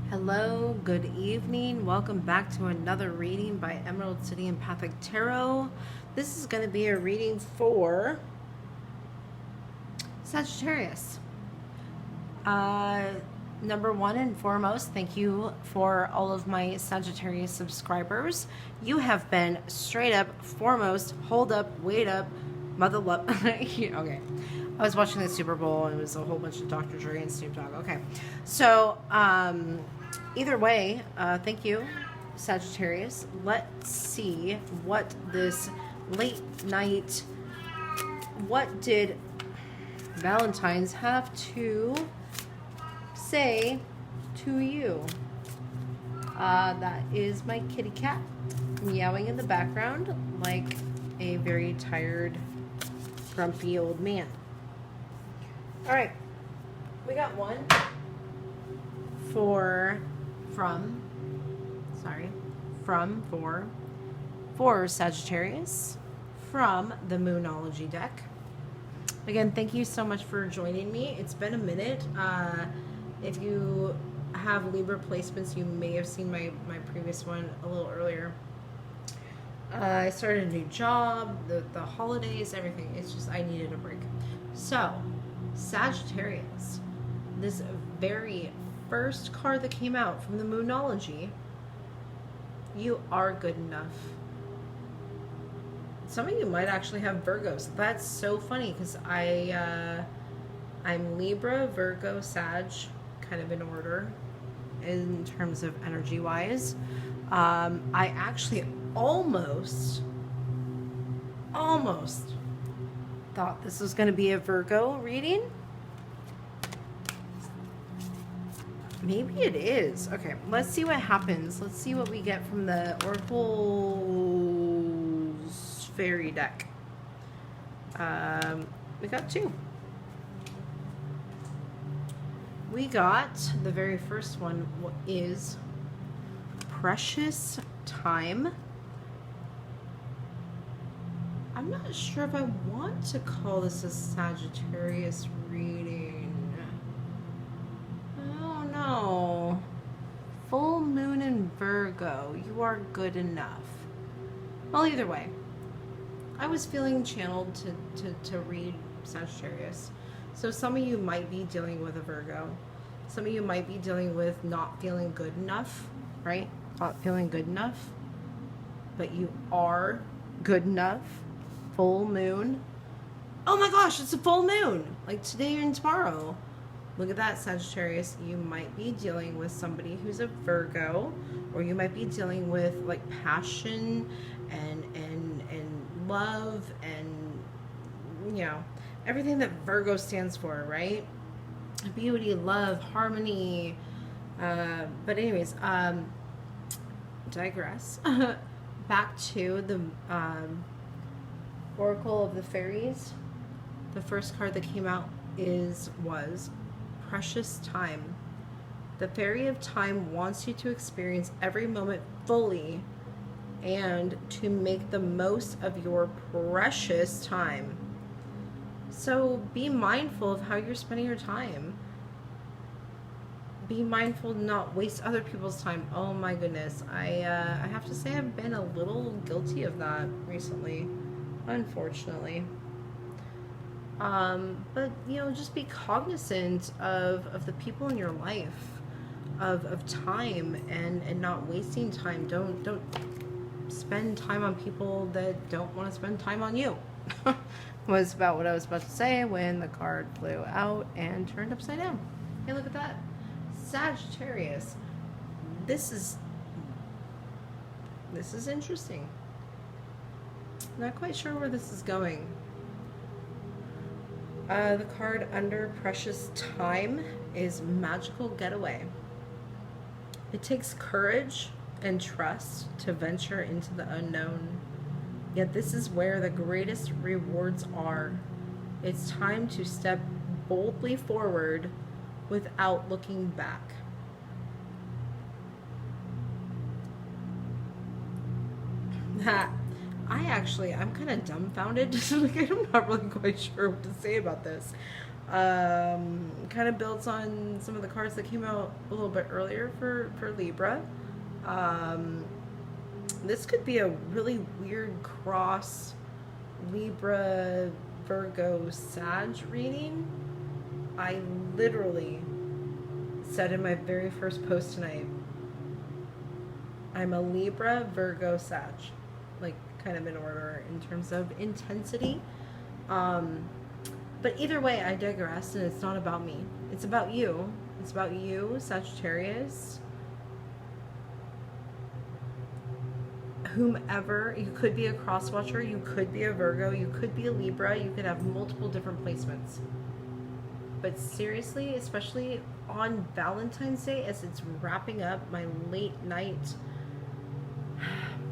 Hello, good evening. Welcome back to another reading by Emerald City Empathic Tarot. This is going to be a reading for Sagittarius. Number one and foremost, thank you for all of my Sagittarius subscribers. You have been straight up, foremost, hold up, wait up, mother love. Okay. I was watching the Super Bowl and it was a whole bunch of Dr. Dre and Snoop Dogg. Okay. So, either way, thank you, Sagittarius. Let's see what this late night, what did Valentine's have to say to you? That is my kitty cat meowing in the background like a very tired, grumpy old man. All right, we got one for Sagittarius from the Moonology deck. Again, thank you so much for joining me. It's been a minute. If you have Libra placements, you may have seen my previous one a little earlier. I started a new job, the holidays, everything. It's just I needed a break. So, Sagittarius, this very first card that came out from the Moonology, you are good enough. Some of you might actually have Virgos. That's so funny because I'm Libra, Virgo, Sag, kind of in order in terms of energy wise. I actually almost thought this was going to be a Virgo reading. Maybe it is. Okay, let's see what happens. Let's see what we get from the Oracle's Fairy deck. We got two. We got the very first one is Precious Time. I'm not sure if I want to call this a Sagittarius reading. Oh no. Full moon in Virgo. You are good enough. Well, either way, I was feeling channeled to read Sagittarius. So some of you might be dealing with a Virgo. Some of you might be dealing with not feeling good enough, right? Not feeling good enough. But you are good enough. Full moon. Oh my gosh, it's a full moon. Like today and tomorrow. Look at that, Sagittarius. You might be dealing with somebody who's a Virgo, or you might be dealing with like passion and love and, you know, everything that Virgo stands for, right? Beauty, love, harmony. But anyways, digress. Back to the Oracle of the Fairies. The first card that came out was Precious Time. The Fairy of Time wants you to experience every moment fully and to make the most of your precious time. So be mindful of how you're spending your time. Be mindful to not waste other people's time. Oh my goodness. I have to say I've been a little guilty of that recently, unfortunately. But you know, just be cognizant of the people in your life, of time and not wasting time. Don't spend time on people that don't want to spend time on you. Was about what I was about to say when the card flew out and turned upside down. Hey, look at that. Sagittarius. This is interesting. Not quite sure where this is going. The card under Precious Time is Magical Getaway. It takes courage and trust to venture into the unknown. Yet this is where the greatest rewards are. It's time to step boldly forward without looking back. I'm kind of dumbfounded. Like, I'm not really quite sure what to say about this. Kind of builds on some of the cards that came out a little bit earlier for Libra. This could be a really weird cross Libra, Virgo, Sag reading. I literally said in my very first post tonight, I'm a Libra, Virgo, Sag. Like, kind of in order in terms of intensity. But either way, I digress, and it's not about me. It's about you. It's about you, Sagittarius. Whomever, you could be a cross watcher, you could be a Virgo, you could be a Libra, you could have multiple different placements. But seriously, especially on Valentine's Day, as it's wrapping up my late night,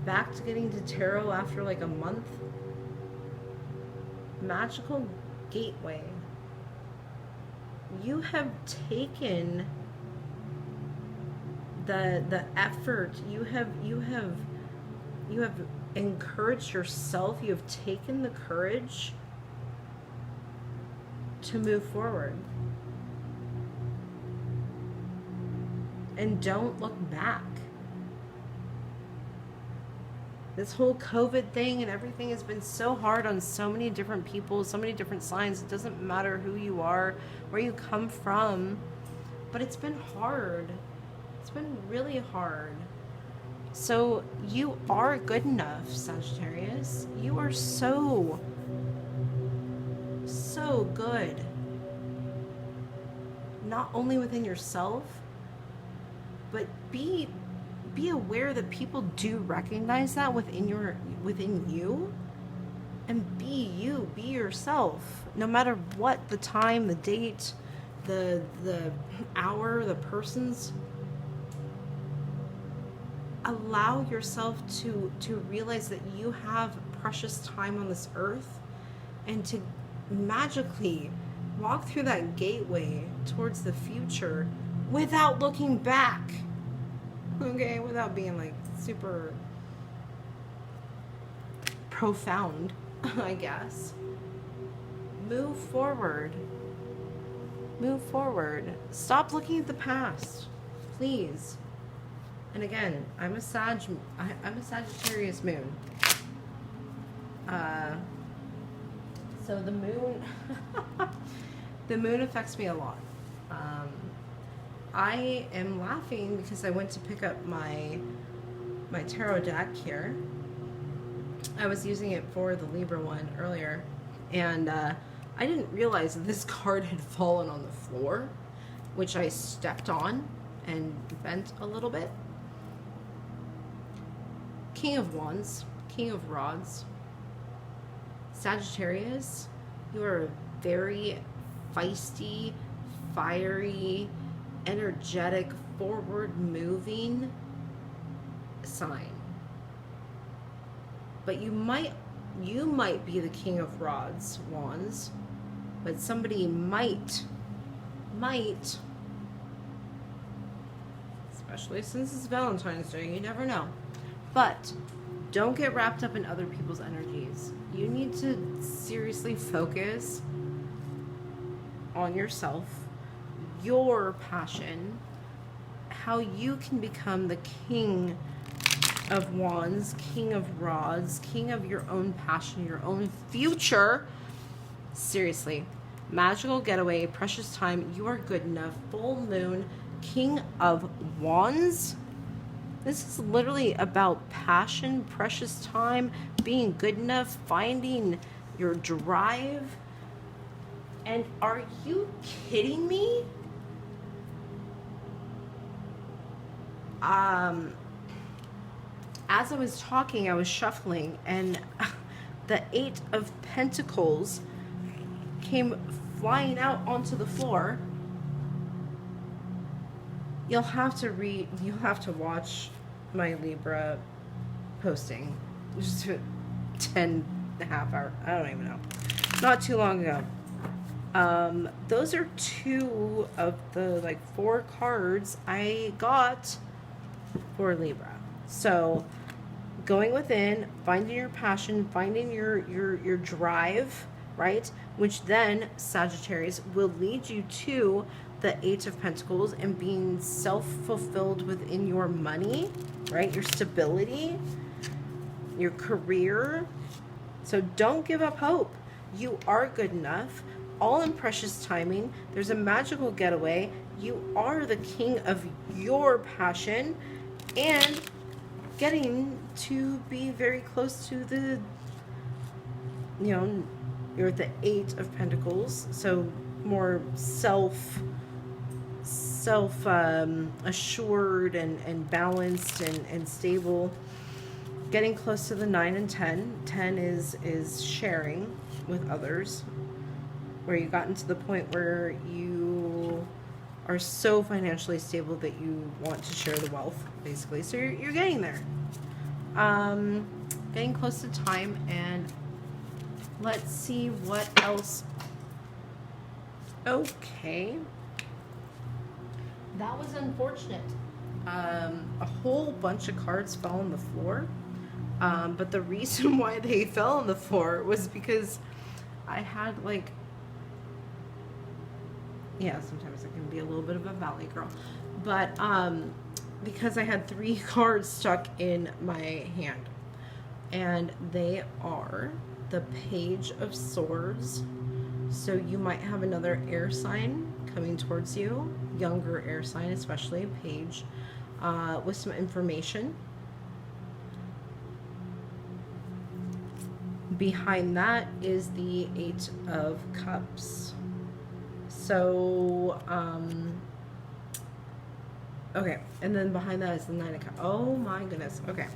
back to getting to tarot after like a month, magical gateway. You have taken the effort. You have encouraged yourself. You have taken the courage to move forward. And don't look back. This whole COVID thing and everything has been so hard on so many different people, so many different signs. It doesn't matter who you are, where you come from, but it's been hard. It's been really hard. So you are good enough, Sagittarius. You are so good. Not only within yourself, but be aware that people do recognize that within you, and be yourself, no matter what the time, the date, the hour, the persons. Allow yourself to realize that you have precious time on this earth, and to magically walk through that gateway towards the future without looking back. Okay, without being like super profound, I guess. Move forward. Move forward. Stop looking at the past, please. And again, I'm a Sagittarius moon. So the moon, the moon affects me a lot. I am laughing because I went to pick up my tarot deck here. I was using it for the Libra one earlier, and I didn't realize that this card had fallen on the floor, which I stepped on and bent a little bit. King of Wands, King of Rods. Sagittarius, you are a very feisty, fiery, energetic, forward-moving sign. But you might be the King of Rods, Wands, but somebody might, especially since it's Valentine's Day, you never know. But don't get wrapped up in other people's energies. You need to seriously focus on yourself, your passion, how you can become the King of Wands, King of Rods, King of your own passion, your own future. Seriously, magical getaway, precious time, you are good enough. Full moon, King of Wands. This is literally about passion, precious time, being good enough, finding your drive. And are you kidding me? As I was talking, I was shuffling, and the Eight of Pentacles came flying out onto the floor. You'll have to watch my Libra posting. Just 10 and a half hours, I don't even know. Not too long ago. Those are two of the 4 cards I got for Libra. So going within, finding your passion, finding your drive, right? Which then, Sagittarius, will lead you to the Eight of Pentacles and being self-fulfilled within your money, right? Your stability, your career. So don't give up hope. You are good enough. All in precious timing. There's a magical getaway. You are the king of your passion and getting to be very close to the, you know, you're at the Eight of Pentacles. So more assured and balanced and stable. Getting close to the 9 and 10. 10 is sharing with others, where you've gotten to the point where you are so financially stable that you want to share the wealth, basically. So you're getting there. Getting close to time, and let's see what else. Okay. That was unfortunate. A whole bunch of cards fell on the floor. But the reason why they fell on the floor was because I had like, yeah, sometimes I can be a little bit of a valley girl, but because I had 3 cards stuck in my hand, and they are the Page of Swords. So you might have another air sign coming towards you, younger air sign, especially Page, with some information. Behind that is the Eight of Cups. So, okay. And then behind that is the 9 of Cups. Oh my goodness. Okay.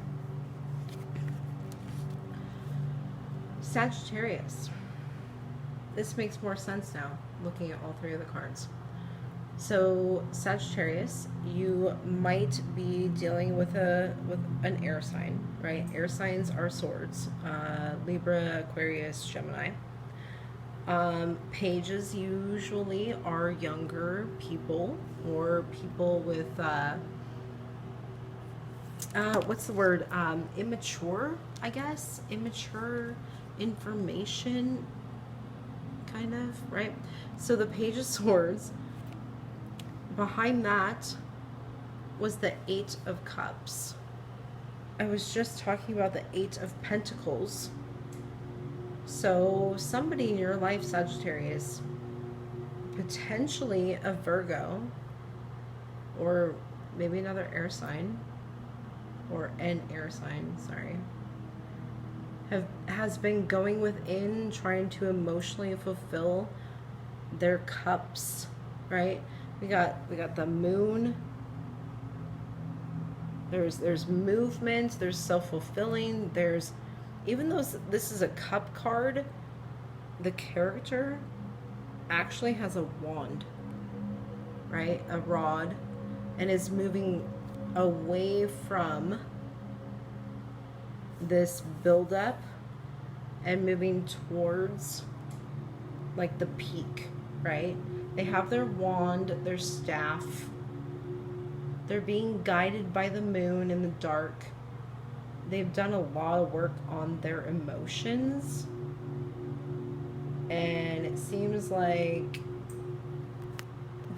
Sagittarius. This makes more sense now, looking at all 3 of the cards. So, Sagittarius, you might be dealing with an air sign, right? Air signs are swords. Libra, Aquarius, Gemini. Pages usually are younger people, or people with what's the word? Immature, I guess. Immature information, kind of, right? So the Page of Swords. Behind that was the Eight of Cups. I was just talking about the Eight of Pentacles. So somebody in your life, Sagittarius, potentially a Virgo, or maybe another air sign, or an air sign, sorry, has been going within, trying to emotionally fulfill their cups, right? We got the Moon. There's movement, there's self-fulfilling, there's, even though this is a cup card, the character actually has a wand, right? A rod, and is moving away from this buildup and moving towards like the peak, right? They have their wand, their staff. They're being guided by the moon in the dark. They've done a lot of work on their emotions. And it seems like,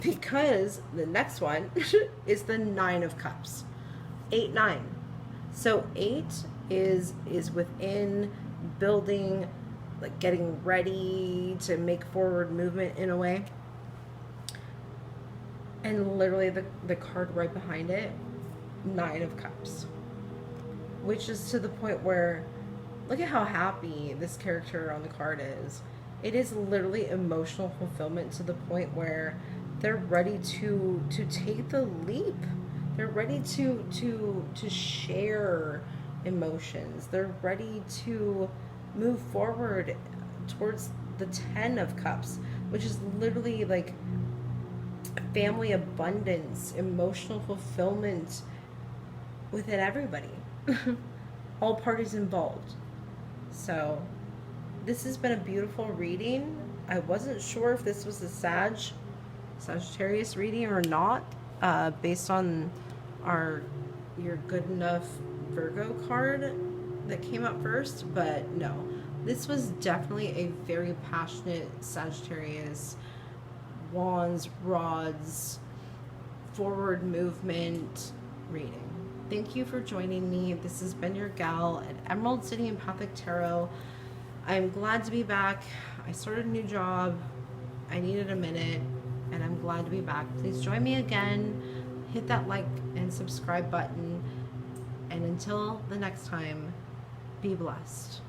because the next one is the 9 of Cups. 8, 9. So 8 is within building, like getting ready to make forward movement in a way. And literally the card right behind it, 9 of Cups. Which is to the point where, look at how happy this character on the card is. It is literally emotional fulfillment to the point where they're ready to take the leap. They're ready to share emotions. They're ready to move forward towards the 10 of Cups, which is literally like family abundance, emotional fulfillment within everybody. All parties involved. So this has been a beautiful reading. I wasn't sure if this was a Sagittarius reading or not, based on your good enough Virgo card that came up first, but no. This was definitely a very passionate Sagittarius, wands, rods, forward movement reading. Thank you for joining me. This has been your gal at Emerald City Empathic Tarot. I'm glad to be back. I started a new job. I needed a minute, and I'm glad to be back. Please join me again. Hit that like and subscribe button. And until the next time, be blessed.